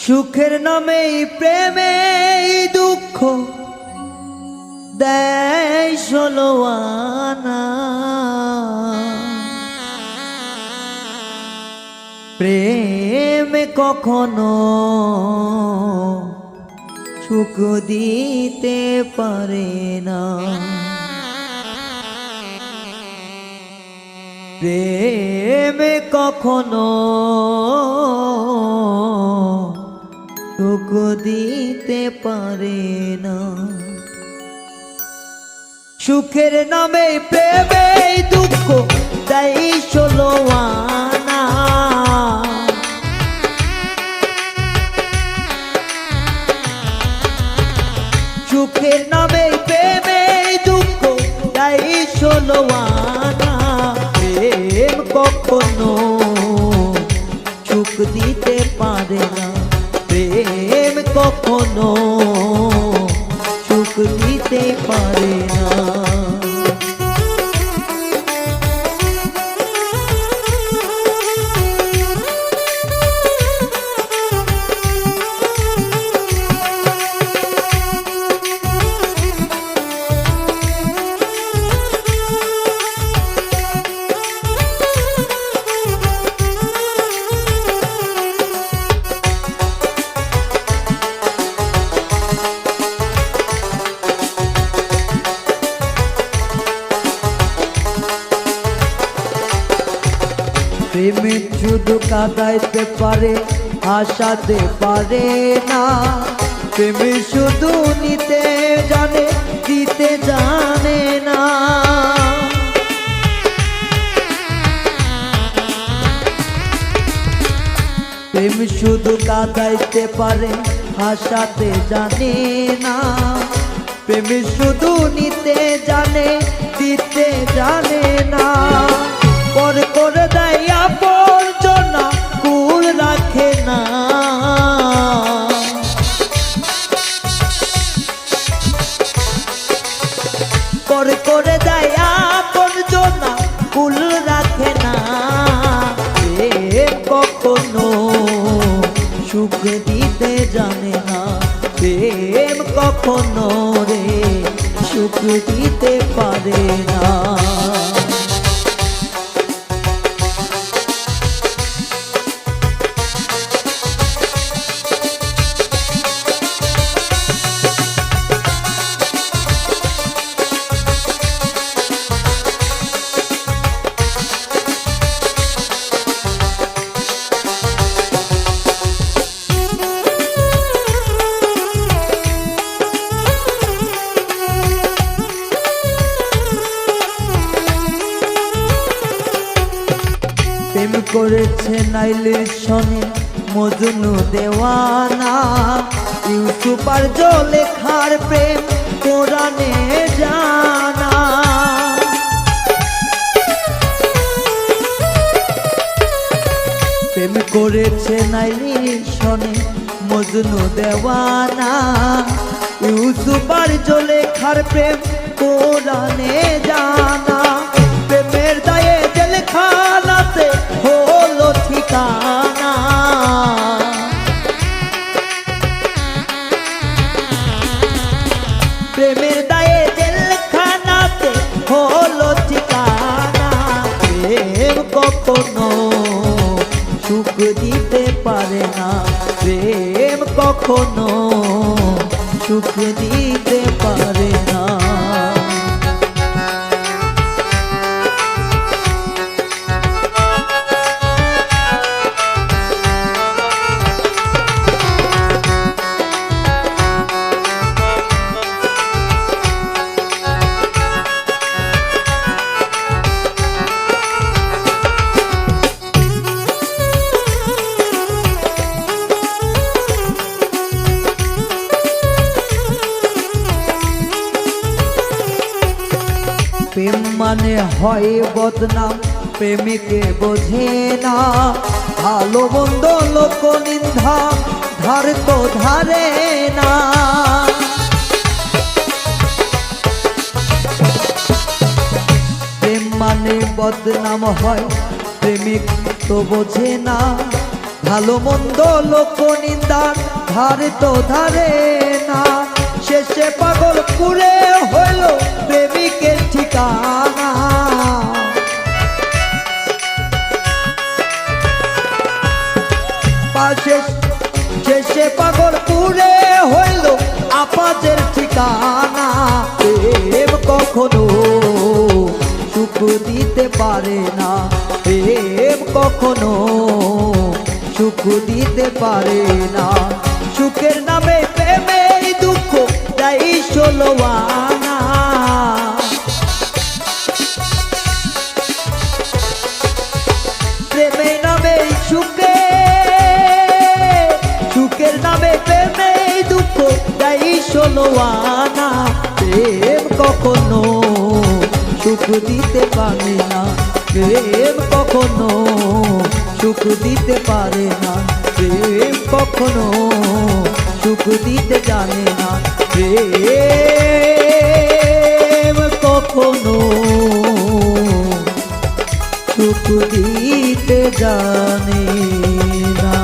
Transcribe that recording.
সুখের নামে প্রেমে দুঃখ দেয় ষোলো আনা। প্রেম কখনো সুখ দিতে পারে না। প্রেম কখনো সুখ দিতে পারে না। সুখের নামে প্রেমে দুঃখ দেয় ষোলো আনা। সুখের নামে প্রেমে দুঃখ দেয় ষোলো আনা। প্রেম কখনো সুখ দিতে পারে না। প্রেম কখনো সুখ দিতে পারে না। প্রেম শুধু কাঁদাইতে পারে হাসাতে পারে না। প্রেম শুধু নিতে জানে দিতে জানে না। প্রেম শুধু কাঁদাইতে পারে হাসাতে জানে না। প্রেম শুধু নিতে জানে দিতে জানে না। পর করে দেয় আবর্জনা কুল রাখে না। পর করে দেয় আবর্জনা কুল রাখে না। প্রেম কখনো সুখ দিতে জানে না। প্রেম কখনো রে সুখ দিতে পারে না। প্রেম করেছে নাইলে শোনে মজনু দেওয়ানা। ইউসুফ আর জুলেখার প্রেম কোরআনে জানা। প্রেম করেছে নাইলে শোনে মজনু দেওয়ানা। ইউসুফ আর জুলেখার প্রেম কোরআনে জানা। প্রেমের দায়ে জেলখানাতে হলো ঠিকানা। প্রেমের দায়ে জেলখানাতে হলো ঠিকানা। প্রেম কখনো সুখ দিতে পারে না। প্রেম কখনো সুখ দিতে পারে না। প্রেম মানে হয় বদনাম প্রেমিকে বোঝে না। ভালো মন্দ লোক নিন্দা ধার তো ধারে না। প্রেম মানে বদনাম হয় প্রেমিক তো বোঝে না। ভালো মন্দ লোক নিন্দার ধার তো ধারে না, শেষে পাগল পুরে হইল প্রেমিকের ঠিকানা। শেষে পাগল পুরে হইল আপাদের ঠিকানা। প্রেম কখনো সুখ দিতে পারে না, প্রেম কখনো সুখ দিতে পারে না। সুখের নামে প্রেমে দুঃখ তাই ষোলো আনা। প্রেমের নামে সুখের নামে প্রেমে দুঃখ তাই ষোলো আনা। প্রেম কখনো সুখ দিতে পারে না, প্রেম কখনো সুখ দিতে পারে না, প্রেম কখনো সুখ দিতে জানে না, প্রেম কখনো সুখ দিতে জানে না।